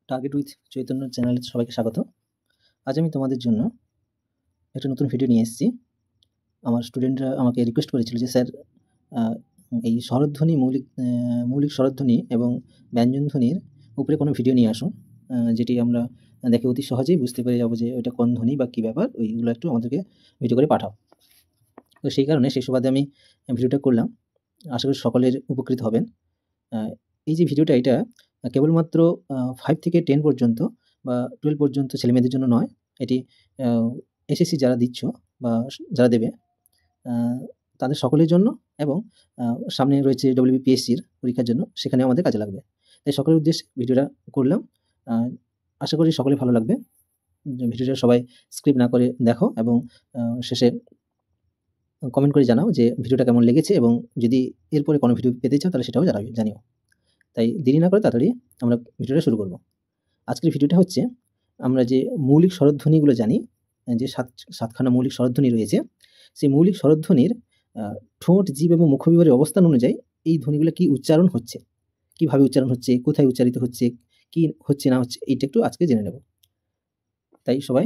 Target with Chaitanya চ্যানেলে সবাইকে স্বাগত। আজ আমি তোমাদের জন্য একটা নতুন ভিডিও নিয়ে এসেছি। আমার স্টুডেন্টরা আমাকে রিকোয়েস্ট করেছিল যে স্যার এই স্বরধ্বনি মৌলিক স্বরধ্বনি এবং ব্যঞ্জনধ্বনির উপরে কোনো ভিডিও নিয়ে আসুন, যেটি আমরা দেখে অতি সহজেই বুঝতে পেরে যাবো যে ওইটা কোন ধ্বনি বা কী ব্যাপার, ওইগুলো একটু আমাদেরকে ভিডিও করে পাঠাও। তো সেই কারণে সেই সুবাদে আমি ভিডিওটা করলাম। আশা করি সকলের উপকৃত হবেন। এই যে ভিডিওটা, এটা কেবলমাত্র 5 থেকে 10 পর্যন্ত বা 12 পর্যন্ত ছেলেমেয়েদের জন্য নয়। এটি এসএসসি যারা দিচ্ছ বা যারা দেবে তাদের সকলের জন্য, এবং সামনে রয়েছে WBPSCর পরীক্ষার জন্য, সেখানে আমাদের কাজে লাগবে। তাই সকলের উদ্দেশ্যে ভিডিওটা করলাম। আশা করি সকলে ভালো লাগবে। ভিডিওটা সবাই স্কিপ না করে দেখো এবং শেষে কমেন্ট করে জানাও যে ভিডিওটা কেমন লেগেছে, এবং যদি এরপরে কোনো ভিডিও পেতে চাও তাহলে সেটাও জানিও। তাই দেরি না করে তাড়াতাড়ি আমরা ভিডিওটা শুরু করব। আজকের ভিডিওটা হচ্ছে, আমরা যে মৌলিক স্বরধ্বনিগুলো জানি, যে সাতখানা মৌলিক স্বরধ্বনি রয়েছে, সেই মৌলিক স্বরধ্বনির ঠোঁট, জিভ এবং মুখবিবরের অবস্থান অনুযায়ী এই ধ্বনিগুলো কি উচ্চারণ হচ্ছে, কিভাবে উচ্চারণ হচ্ছে, কোথায় উচ্চারিত হচ্ছে, কি হচ্ছে না হচ্ছে, এইটা একটু আজকে জেনে নেব। তাই সবাই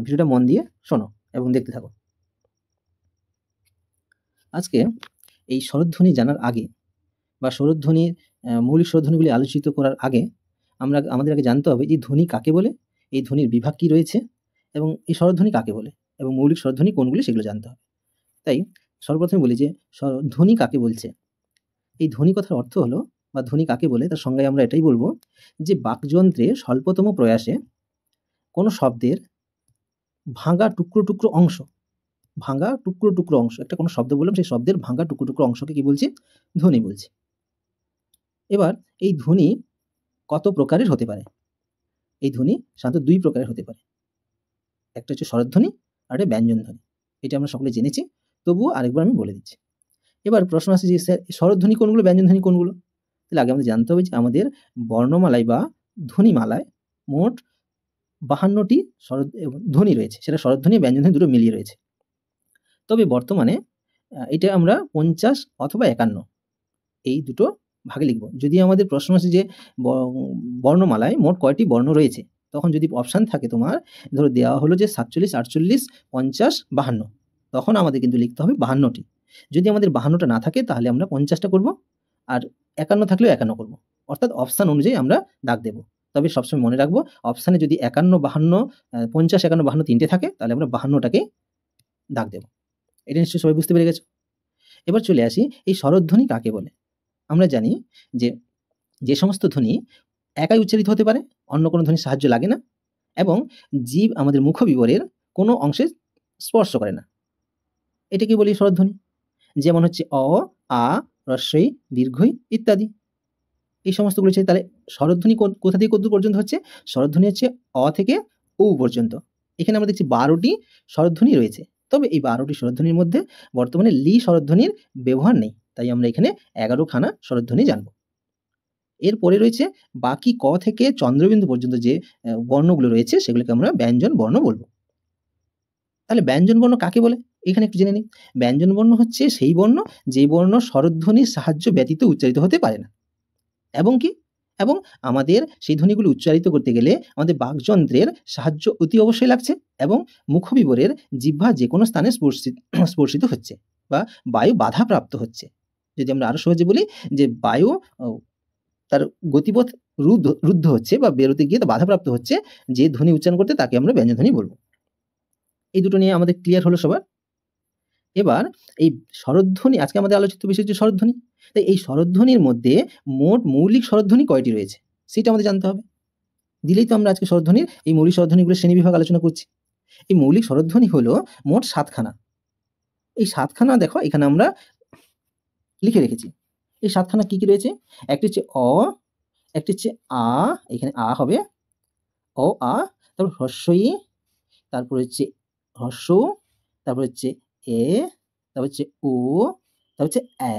ভিডিওটা মন দিয়ে শোনো এবং দেখতে থাকো। আজকে এই স্বরধ্বনি জানার আগে বা স্বরধ্বনির মৌলিক স্বরধ্বনিগুলি আলোচিত করার আগে আমাদের আগে জানতে হবে যে ধ্বনি কাকে বলে, এই ধ্বনির বিভাগ কী রয়েছে, এবং এই স্বরধ্বনি কাকে বলে, এবং মৌলিক স্বরধ্বনি কোনগুলি সেগুলো জানতে হবে। তাই সর্বপ্রথমে বলি যে ধ্বনি কাকে বলছে। এই ধ্বনি কথার অর্থ হলো, বা ধ্বনি কাকে বলে তার সংজ্ঞায় আমরা এটাই বলবো যে বাকযন্ত্রে স্বল্পতম প্রয়াসে কোনো শব্দের ভাঙা টুকরো টুকরো অংশ, একটা কোনো শব্দ বললাম, সেই শব্দের ভাঙা টুকরো টুকরো অংশকে কি বলছি? ধ্বনি বলছি। এবার এই ধ্বনি কত প্রকারের হতে পারে? এই ধ্বনি সাধারণত 2 প্রকারের হতে পারে। একটা হচ্ছে স্বরধ্বনি আর একটা ব্যঞ্জনধ্বনি। এটা আমরা সকলে জেনেছি, তবুও আরেকবার আমি বলে দিচ্ছি। এবার প্রশ্ন আসছে যে স্যার স্বরধ্বনি কোনগুলো, ব্যঞ্জনধ্বনি কোনগুলো? তাহলে আগে আমাদের জানতে হবে যে আমাদের বর্ণমালায় বা ধ্বনিমালায় মোট 52টি ধ্বনি রয়েছে। সেটা স্বরধ্বনি, ব্যঞ্জনধ্বনি দুটো মিলিয়ে রয়েছে। তবে বর্তমানে এটা আমরা 50 অথবা 51 এই দুটো ভাগে লিখব। যদি আমাদের প্রশ্ন আসে যে বর্ণমালায় মোট কয়টি বর্ণ রয়েছে, তখন যদি অপশান থাকে তোমার, ধরো দেওয়া হলো যে 47, 48, 50, 52, তখন আমাদের কিন্তু লিখতে হবে 52টি। যদি আমাদের 52টা না থাকে তাহলে আমরা 50টা করব, আর 51 থাকলেও 51 করব। অর্থাৎ অপশান অনুযায়ী আমরা দাগ দেব। তবে সবসময় মনে রাখবো, অপশানে যদি 51, 52, 50, 51, 52 তিনটে থাকে, তাহলে আমরা 52টাকে দাগ দেব। এটা নিশ্চয়ই সবাই বুঝতে পেরে গেছো। এবার চলে আসি এই স্বরধ্বনি কাকে বলে। আমরা জানি যে সমস্ত ধ্বনি একাই উচ্চারিত হতে পারে, অন্য কোনো ধ্বনির সাহায্য লাগে না, এবং জীব আমাদের মুখবিবরের কোনো অংশে স্পর্শ করে না, এটাকে বলি স্বরধ্বনি। যেমন হচ্ছে অ, আ, হ্রস্বই, দীর্ঘই ইত্যাদি। এই সমস্তগুলো হচ্ছে। তাহলে স্বরধ্বনি কোথা থেকে কত পর্যন্ত হচ্ছে? স্বরধ্বনি হচ্ছে অ থেকে ও পর্যন্ত। এখানে আমরা দেখছি 12টি স্বরধ্বনি রয়েছে। তবে এই 12টি স্বরধ্বনির মধ্যে বর্তমানে লি স্বরধ্বনির ব্যবহার নেই, তাই আমরা এখানে 11খানা স্বরধ্বনি জানব। এরপরে রয়েছে বাকি ক থেকে চন্দ্রবিন্দু পর্যন্ত যে বর্ণগুলো রয়েছে, সেগুলোকে আমরা ব্যঞ্জন বর্ণ বলবো। তাহলে ব্যঞ্জন বর্ণ কাকে বলে এখানে একটু জেনে নিই। ব্যঞ্জন বর্ণ হচ্ছে সেই বর্ণ যে বর্ণ স্বরধ্বনির সাহায্য ব্যতীত উচ্চারিত হতে পারে না, এবং আমাদের সেই ধ্বনিগুলো উচ্চারিত করতে গেলে আমাদের বাকযন্ত্রের সাহায্য অতি অবশ্যই লাগছে, এবং মুখবিবরের জিহ্বা যে কোনো স্থানে স্পর্শিত হচ্ছে বা বায়ু বাধাপ্রাপ্ত হচ্ছে। যদি আমরা আরো সহজে বলি যে বায়ু তার গতিপথ রুদ্ধ হচ্ছে বা বেরোতে গিয়ে তা বাধাপ্রাপ্ত হচ্ছে, যে ধ্বনি উচ্চারণ করতে তাকে আমরা ব্যঞ্জনধ্বনি বলবো। এই দুটো নিয়ে আমাদের ক্লিয়ার হলো সবার। এবার এই স্বরধ্বনি, আজকে আমাদের আলোচিত বিষয় হচ্ছে স্বরধ্বনি। তাই এই স্বরধ্বনির মধ্যে মোট মৌলিক স্বরধ্বনি কয়টি রয়েছে সেটা আমাদের জানতে হবে। দিলেই তো আমরা আজকে স্বরধ্বনির এই মৌলিক স্বরধ্বনিগুলো শ্রেণীবিভাগ আলোচনা করছি। এই মৌলিক স্বরধ্বনি হলো মোট 7খানা। এই 7খানা দেখো এখানে আমরা লিখে রেখেছি। এই 7খানা কি কি রয়েছে? একটি হচ্ছে অ, একটি হচ্ছে আ, এখানে আ হবে, অ আ, তারপর হ্রস্বই, তারপর হচ্ছে হ্রস্ব, তারপর হচ্ছে এ, তারপর হচ্ছে ও, তারপর হচ্ছে অ্যা।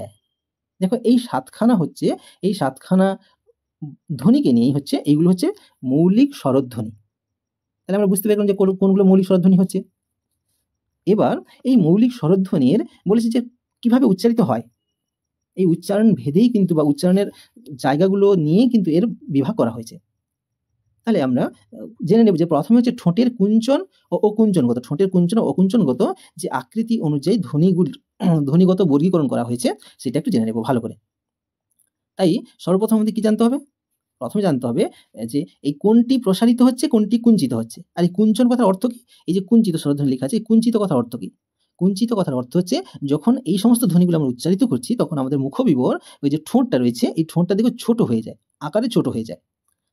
দেখো এই 7খানা হচ্ছে, এই 7খানা ধ্বনিকে নিয়েই হচ্ছে, এইগুলো হচ্ছে মৌলিক স্বরধ্বনি। তাহলে আমরা বুঝতে পারলাম যে কোনগুলো মৌলিক স্বরধ্বনি হচ্ছে। এবার এই মৌলিক স্বরধ্বনির বলেছি যে কিভাবে উচ্চারিত হয়, এই উচ্চারণ ভেদেই কিন্তু, বা উচ্চারণের জায়গাগুলো নিয়েই কিন্তু এর বিভাগ করা হয়েছে। তাহলে আমরা জেনে নেব যে প্রথমে হচ্ছে ঠোঁটের কুঞ্চন ও অকুঞ্চনগত, ঠোঁটের কুঞ্চন ও অকুঞ্চনগত যে আকৃতি অনুযায়ী ধ্বনিগত বর্গীকরণ করা হয়েছে সেটা একটু জেনে নেব ভালো করে। তাই সর্বপ্রথম আমাদের কি জানতে হবে? প্রথমে জানতে হবে যে এই কোনটি প্রসারিত হচ্ছে, কোনটি কুঞ্চিত হচ্ছে। আর এই কুঞ্চন কথার অর্থ কি? এই যে কুঞ্চিত স্বরধ্বনি লেখা আছে, এই কুঞ্চিত কথার অর্থ কি? কুঞ্চিত কথার অর্থ হচ্ছে যখন এই সমস্ত ধ্বনিগুলো আমরা উচ্চারিত করছি তখন আমাদের মুখবিবর ওই যে ঠোঁটটা রয়েছে এই ঠোঁটটা দেখবে ছোট হয়ে যায়, আকারে ছোট হয়ে যায়।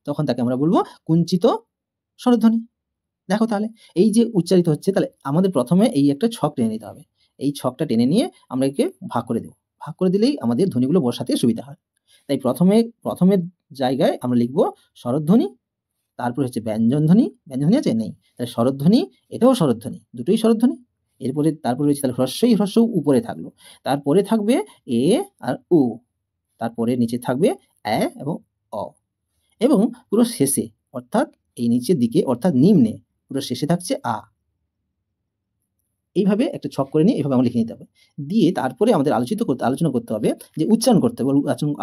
তখন তাকে আমরা বলবো কুঞ্চিত স্বরধ্বনি। দেখো তাহলে এই যে উচ্চারিত হচ্ছে, তাহলে আমাদের প্রথমে এই একটা ছক টেনে নিতে হবে। এই ছকটা টেনে নিয়ে আমরা একে ভাগ করে দেব। ভাগ করে দিলেই আমাদের ধ্বনিগুলো বসাতে সুবিধা হয়। তাই প্রথমের জায়গায় আমরা লিখব স্বরধ্বনি, তারপর হচ্ছে ব্যঞ্জনধ্বনি। ব্যঞ্জনধ্বনি আছে? নেই। তাহলে স্বরধ্বনি, এটাও স্বরধ্বনি, দুটোই স্বরধ্বনি। তারপরে রয়েছে তাহলে হ্রস্বই হ্রস্ব উপরে থাকলো। তারপরে থাকবে এ আর উ। তারপরে নিচে থাকবে এ এবং অ। এবং পুরো শেষে অর্থাৎ এই নিচের দিকে অর্থাৎ নিম্নে পুরো শেষে থাকছে আ। এইভাবে একটা ছক করে নিয়ে এভাবে আমরা লিখে নিতে হবে। দিয়ে তারপরে আমাদের আলোচনা করতে হবে যে উচ্চারণ করতে হবে।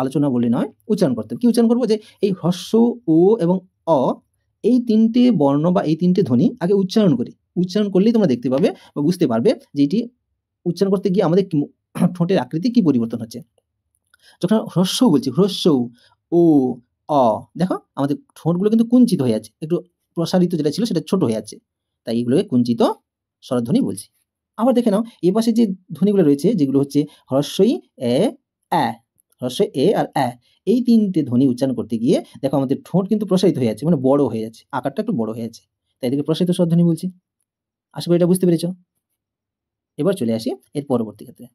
আলোচনা বলে নয়, উচ্চারণ করতে হবে। কি উচ্চারণ করব? যে এই হ্রস্ব, ও এবং অ, এই ৩ টে বর্ণ বা এই ৩ টে ধ্বনি আগে উচ্চারণ করি। উচ্চারণ করলেই তোমরা দেখতে পাবে বা বুঝতে পারবে যে এটি উচ্চারণ করতে গিয়ে আমাদের ঠোঁটের আকৃতি কি পরিবর্তন হচ্ছে। যখন হ্রস্ব বলছি, হ্রস্ব, ও, অ, দেখো আমাদের ঠোঁটগুলো কিন্তু কুঞ্চিত হয়ে যাচ্ছে। একটু প্রসারিত যেটা ছিল সেটা ছোট হয়ে যাচ্ছে। তাই এগুলোকে কুঞ্চিত স্বরধ্বনি বলছি। আবার দেখে নাও এপাশে যে ধ্বনিগুলো রয়েছে যেগুলো হচ্ছে হ্রস্বই এ, অ্যা, হ্রস্ব এ আর অ্যা, এই ৩ টে ধ্বনি উচ্চারণ করতে গিয়ে দেখো আমাদের ঠোঁট কিন্তু প্রসারিত হয়ে যাচ্ছে, মানে বড় হয়ে যাচ্ছে, আকারটা একটু বড় হয়ে যাচ্ছে। তাই এদেরকে প্রসারিত স্বরধ্বনি বলছি। আশা করি এটা বুঝতে পেরেছ। এবার চলে আসি এর পরবর্তী ক্ষেত্রে।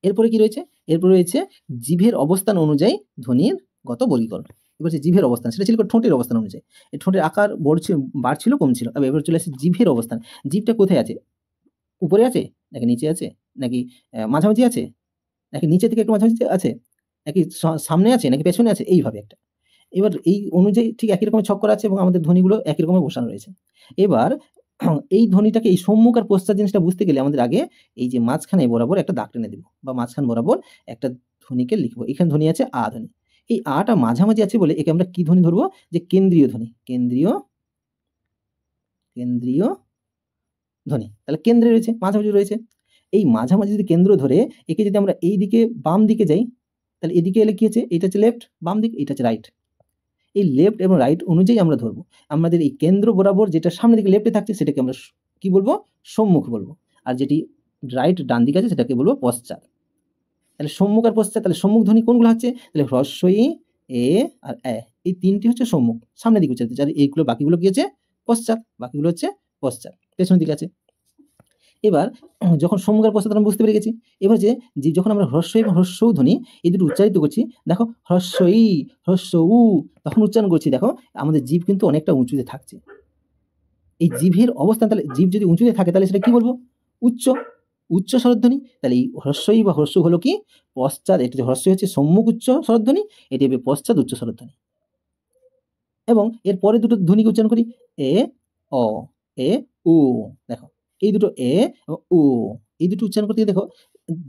এরপরে কি রয়েছে? এরপরে রয়েছে জিভের অবস্থান অনুযায়ী ধ্বনির গত বর্গীকরণ। এবার হচ্ছে জিভের অবস্থান, সেটা ছিল ঠোঁটের অবস্থান অনুযায়ী। এই ঠোঁটের আকার বাড়ছিল কমছিল। এবার চলে আসছে জিভের অবস্থান। জিভটা কোথায় আছে? উপরে আছে নাকি নিচে আছে নাকি মাঝামাঝি আছে নাকি নিচে থেকে একটু মাঝামাঝি আছে নাকি সামনে আছে নাকি পেছনে আছে, এইভাবে একটা। এবার এই অনুযায়ী ঠিক একই রকমের ছক করা আছে এবং আমাদের ধ্বনিগুলো একই রকমের বসানো রয়েছে। এবার এই ধ্বনিটাকে এই সম্মুখ আর পশ্চাৎ জিনিসটা বুঝতে গেলে আমাদের আগে এই যে মাঝখানে বরাবর একটা দাগ টেনে দেব বা মাঝখান বরাবর একটা ধ্বনিকে লিখবো। এখানে ধ্বনি আছে আ ধ্বনি। এই আটা মাঝামাঝি আছে বলে একে আমরা কি ধ্বনি ধরবো? যে কেন্দ্রীয় ধ্বনি। কেন্দ্রীয় ধ্বনি। তাহলে কেন্দ্রে রয়েছে, মাঝামাঝি রয়েছে। এই মাঝামাঝি যদি কেন্দ্র ধরে একে যদি আমরা এই দিকে বাম দিকে যাই, তাহলে এদিকে এলে কি হচ্ছে? এটা হচ্ছে লেফট, বাম দিক, এটা হচ্ছে রাইট। এই লেফট এবং রাইট অনুযায়ী আমরা ধরবো। আমাদের এই কেন্দ্র বরাবর যেটা সামনের দিকে লেফটে থাকছে সেটাকে আমরা কি বলবো? সম্মুখ বলবো। আর যেটি রাইট ডান দিকে আছে সেটাকে বলবো পশ্চাৎ। তাহলে সম্মুখ আর পশ্চাৎ, তাহলে সম্মুখ ধ্বনি কোনগুলো হচ্ছে? তাহলে হ্রস্ব ই, এ আর এ, এই ৩টি হচ্ছে সম্মুখ, সামনের দিকে উচ্চারিত। আর এইগুলো বাকিগুলো কি আছে? পশ্চাৎ। বাকিগুলো হচ্ছে পশ্চাৎ, পেছনের দিকে আছে। এবার যখন সম্মুখ আর পশ্চাৎ আমরা বুঝতে পেরে গেছি। এবার যে যখন আমরা হ্রস্ব এবং হ্রস্ব উ ধ্বনি এই দুটো উচ্চারিত করছি, দেখো হ্রস্ব ই, হ্রস্ব উ তখন উচ্চারণ করছি, দেখো আমাদের জিভ কিন্তু অনেকটা উঁচুতে থাকছে। এই জিভের অবস্থান, তাহলে জিভ যদি উঁচুতে থাকে তাহলে সেটা কি বলবো? উচ্চ স্বরধ্বনি। তাহলে এই হ্রস্ব ই বা হ্রস্ব হলো কি? পশ্চাৎ। এটা হ্রস্ব হচ্ছে সম্মুখ উচ্চ স্বরধ্বনি, এটি হবে পশ্চাৎ উচ্চ স্বরধ্বনি। এবং এর পরে দুটো ধ্বনিকে উচ্চারণ করি, এ, অ, এ, উ। দেখো এই দুটো এ এবং উ, এই দুটো উচ্চারণ করতে গিয়ে দেখো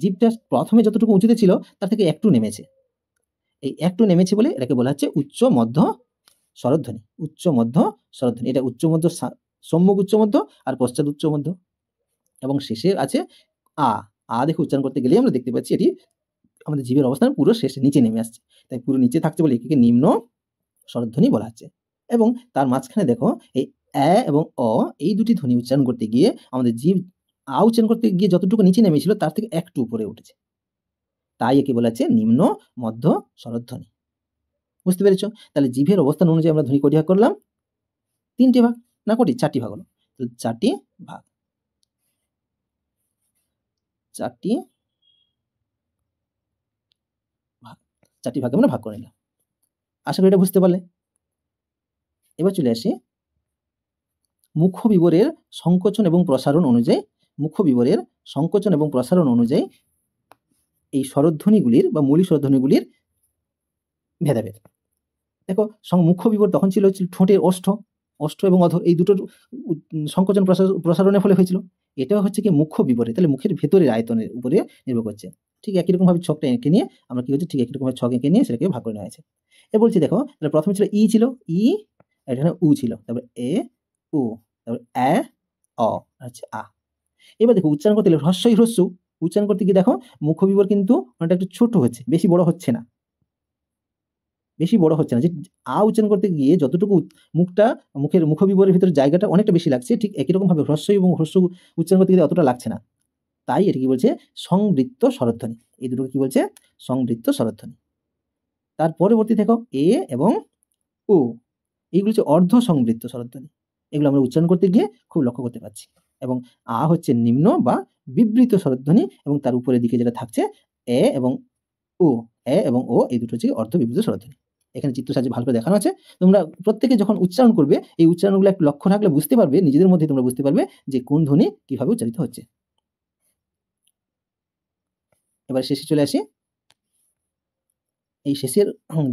জিভটা প্রথমে যতটুকু উঁচুতে ছিল তার থেকে একটু নেমেছে। এই একটু নেমেছে বলে এটাকে বলা হচ্ছে উচ্চ মধ্য স্বরধ্বনি। উচ্চ মধ্য স্বরধ্বনি। এটা উচ্চ মধ্য, সম্মুখ উচ্চ মধ্য আর পশ্চাৎ উচ্চ মধ্য। এবং শেষে আছে আ। দেখে উচ্চারণ করতে গেলেই আমরা দেখতে পাচ্ছি এটি আমাদের জিভের অবস্থান পুরো শেষে নিচে নেমে আসছে। তাই পুরো নিচে থাকছে বলে একে নিম্ন স্বরধ্বনি বলা হচ্ছে। এবং তার মাঝখানে দেখো এই অ্যা এবং অ, এই দুটি ধ্বনি উচ্চারণ করতে গিয়ে আমাদের জিভ উচ্চারণ করতে গিয়ে যতটুকু নিচে নেমেছিল তার থেকে একটু উপরে উঠেছে। তাই একে বলা হচ্ছে নিম্ন মধ্য স্বরধ্বনি। বুঝতে পেরেছ? তাহলে জিভের অবস্থান অনুযায়ী আমরা ধ্বনি কটি ভাগ করলাম? ৩টি ভাগ, না কটি? ৪টি ভাগ হলো। তো ৪টি ভাগ, ৪টি ভাগ, ৪টি ভাগে আমরা ভাগ করে নিলাম। আশা করি এটা বুঝতে পারলে। এবার চলে আসি মুখ্য বিবরের সংকোচন এবং প্রসারণ অনুযায়ী এই স্বরধ্বনিগুলির বা মৌলিক স্বরধ্বনিগুলির ভেদাভেদ। দেখো মুখ্য বিবর তখন ছিল ঠোঁটের ওষ্ঠ এবং অধর, এই দুটোর সংকোচন প্রসারণের ফলে হয়েছিল। এটা হচ্ছে কি মুখ্য বিবরে, তাহলে মুখের ভেতরের আয়তনের উপরে নির্ভর করছে। ঠিক একই রকমভাবে ছকটা এঁকে নিয়ে আমরা কি হচ্ছে ঠিক একই রকমভাবে ছক এঁকে নিয়ে সেটাকে ভাগ করে নেওয়া হয়েছে। বলছি দেখো তাহলে প্রথমে ছিল ই ছিল, ই আর এখানে উ ছিল। তারপর এ, উ, তারপর অ্যা, অ আর হচ্ছে আ। এবার দেখো উচ্চারণ করতে গেলে হ্রস্বই হ্রস্ব উচ্চারণ করতে গিয়ে দেখো মুখবিবর কিন্তু অনেকটা একটু ছোট হচ্ছে, বেশি বড় হচ্ছে না। বেশি বড় হচ্ছে না। যে উচ্চারণ করতে গিয়ে যতটুকু মুখটা মুখের মুখবিবরের ভিতরে জায়গাটা অনেকটা বেশি লাগছে, ঠিক একই রকমভাবে হ্রস্ব এবং হ্রস্ব উচ্চারণ করতে গেলে অতটা লাগছে না। তাই এটা কি বলছে? সংবৃত্ত স্বরধ্বনি। এই দুটোকে কি বলছে? সংবৃত্ত স্বরধ্বনি। তার পরবর্তী দেখো এ এবং ও, এইগুলো হচ্ছে অর্ধ সংবৃত্ত স্বরধ্বনি। এগুলো আমরা উচ্চারণ করতে গিয়ে খুব লক্ষ্য করতে পারছি। এবং হচ্ছে নিম্ন বা বিবৃত স্বরধ্বনি এবং তার উপরের দিকে যেটা থাকছে এ এবং ও, এবং ও এই দুটো হচ্ছে অর্ধ বিবৃত স্বরধ্বনি। এখানে চিত্র সাহায্যে ভালো করে দেখানো আছে। তোমরা প্রত্যেকে যখন উচ্চারণ করবে এই উচ্চারণগুলো একটু লক্ষ্য রাখলে বুঝতে পারবে, নিজেদের মধ্যে তোমরা বুঝতে পারবে যে কোন ধ্বনি কিভাবে উচ্চারিত হচ্ছে। এবার শেষে চলে আসি। এই শেষের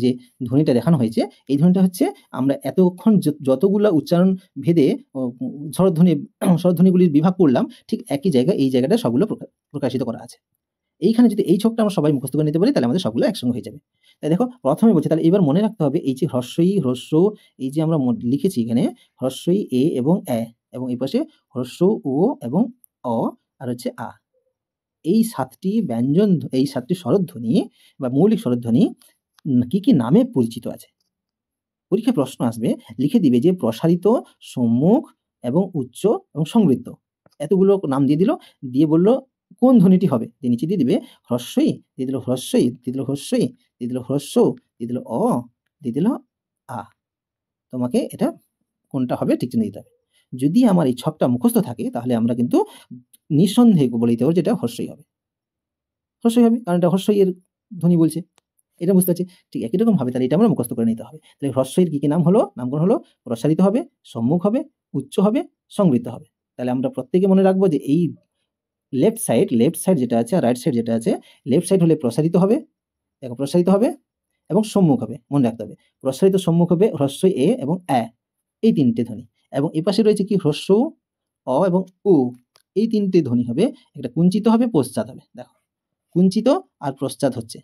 যে ধ্বনিটা দেখানো হয়েছে, এই ধ্বনিটা হচ্ছে আমরা এতক্ষণ যতগুলা উচ্চারণ ভেদে স্বরধ্বনিগুলির বিভাগ করলাম, ঠিক একই জায়গায় এই জায়গাটা সবগুলো প্রকাশিত করা আছে। এইখানে যদি এই ছকটা আমরা সবাই মুখস্থ করে নিতে পারি তাহলে আমাদের সবগুলো একসঙ্গে হয়ে যাবে। তাই দেখো প্রথমে বলছি, তাহলে এবার মনে রাখতে হবে এই যে হ্রস্বই, হ্রস্ব, এই যে আমরা লিখেছি এখানে হ্রস্বই এ এবং অ্যা, এবং এই পাশে হ্রস্ব ও এবং অ আর হচ্ছে আ। এই ৭টি ব্যঞ্জন, এই ৭টি স্বরধ্বনি বা মৌলিক স্বরধ্বনি কি, কি নামে পরিচিত আছে? পরীক্ষায় প্রশ্ন আসবে, লিখে দিবে যে প্রসারিত, সম্মুখ এবং উচ্চ এবং সংবৃত্ত। এতগুলো নাম দিয়ে দিল, দিয়ে বলল কোন ধ্বনিটি হবে? দিয়ে নিচে দিয়ে দিবে হ্রস্বই, দিয়ে দিল হ্রস্বই, দিয়ে দিল হ্রস্বই, দিয়ে দিল হ্রস্ব, দিয়ে দিল অ, দিয়ে দিল আ। তোমাকে এটা কোনটা হবে ঠিক চিহ্ন দিতে হবে। যদি আমার এই ছকটা মুখস্থ থাকে তাহলে আমরা কিন্তু নিঃসন্দেহে বলে দিতে পারবো যে এটা হ্রস্বই হবে। হ্রস্বই হবে কারণ এটা হ্রস্বই এর ধ্বনি বলছে। এটা বুঝতে পারছি। ঠিক একই রকমভাবে তাহলে এটা আমরা মুখস্থ করে নিতে হবে। তাহলে হ্রস্বইয়ের কি, কি নাম হলো? নামকরণ হলো প্রসারিত হবে, সম্মুখ হবে, উচ্চ হবে, সংবৃত্ত হবে। তাহলে আমরা প্রত্যেকে মনে রাখবো যে এই লেফট সাইড যেটা আছে আর রাইট সাইড যেটা আছে, লেফট সাইড হলে প্রসারিত হবে, দেখো প্রসারিত হবে এবং সম্মুখ হবে। মনে রাখতে হবে। প্রসারিত সম্মুখ হবে হ্রস্বই এ এবং অ্যা, এই ৩ টে ধ্বনি। এবং এপাশে রয়েছে কি হ্রস্ব, অ এবং উ, এই ৩ টে ধ্বনি হবে। একটা কুঞ্চিত হবে, পশ্চাৎ হবে। দেখো কুঞ্চিত আর পশ্চাৎ হচ্ছে।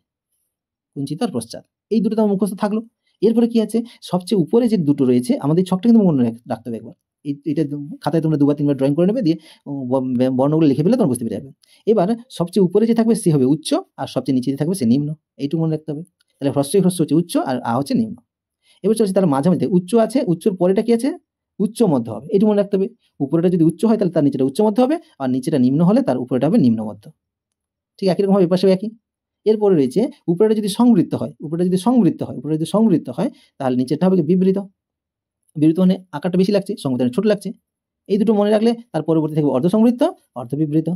কুঞ্চিত আর পশ্চাৎ। এই দুটো তো আমার মুখস্থ থাকলো। এরপরে কি আছে? সবচেয়ে উপরে যে দুটো রয়েছে আমাদের ছকটা কিন্তু মনে রাখতে হবে একবার। এটা খাতায় তোমরা ২ বার ৩ বার ড্রয়িং করে নেবে, দিয়ে বর্ণগুলো লিখে ফেললে তোমরা বুঝতে পেরে যাবে। এবার সবচেয়ে উপরে যে থাকবে সে হবে উচ্চ আর সবচেয়ে নিচে যে থাকবে সে নিম্ন। এইটুকু মনে রাখতে হবে। তাহলে হ্রস্বই হ্রস্ব হচ্ছে উচ্চ আর হচ্ছে নিম্ন। এবার চলছে তার মাঝামাঝি উচ্চ আছে, উচ্চর পরেটা কি আছে? উচ্চ মধ্য হবে। এটুকু মনে রাখতে হবে। উপরেটা যদি উচ্চ হয় তাহলে তার নিচেটা উচ্চ মধ্য হবে আর নিচেটা নিম্ন হলে তার উপরেটা হবে নিম্ন মধ্য। ঠিক একই রকমভাবে এপাশেও একই। এরপরে রয়েছে উপরেটা যদি সংবৃত্ত হয়, উপরেটা যদি সংবৃত্ত হয় তাহলে নিচেরটা হবে কি বিবৃত। বিবৃত মানে আকারটা বেশি লাগছে, সংবৃত্ত মানে ছোট লাগছে। এই দুটো মনে রাখলে তার পরবর্তী থাকবে অর্ধ সংবৃত্ত, অর্ধ বিবৃত,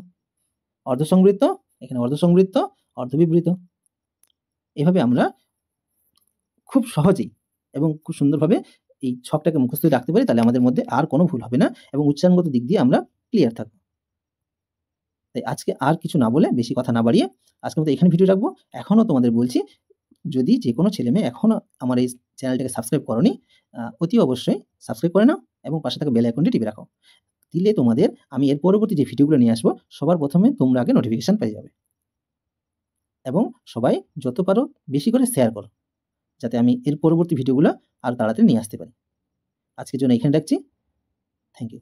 অর্ধ সংবৃত্ত, এখানে অর্ধ সংবৃত্ত, অর্ধ বিবৃত। এভাবে আমরা খুব সহজেই এবং খুব সুন্দরভাবে এই ছকটাকে মুখস্থ করে রাখতে পারি, তাহলে আমাদের মধ্যে আর কোনো ভুল হবে না এবং উচ্চারণগত দিক দিয়ে আমরা ক্লিয়ার থাকব। তাই আজকে আর কিছু না বলে, বেশি কথা না বাড়িয়ে আজকের মতো এখানে ভিডিও রাখবো। এখনো তোমাদের বলছি, যদি যেকোনো ছেলেমেয়ে এখনো আমার এই চ্যানেলটাকে সাবস্ক্রাইব করোনি, অতি অবশ্যই সাবস্ক্রাইব করে নাও এবং পাশে থাকা বেল আইকনটি টিপে রাখো। দিলে তোমাদের আমি এর পরবর্তী যে ভিডিওগুলো নিয়ে আসবো সবার প্রথমে তোমরা আগে নোটিফিকেশন পেয়ে যাবে। এবং সবাই যত পারো বেশি করে শেয়ার করো, যাতে আমি এর পরবর্তী ভিডিওগুলো আরো তাড়াতাড়ি নিয়ে আসতে পারি। আজকের জন্য এখানে রাখছি। Thank you.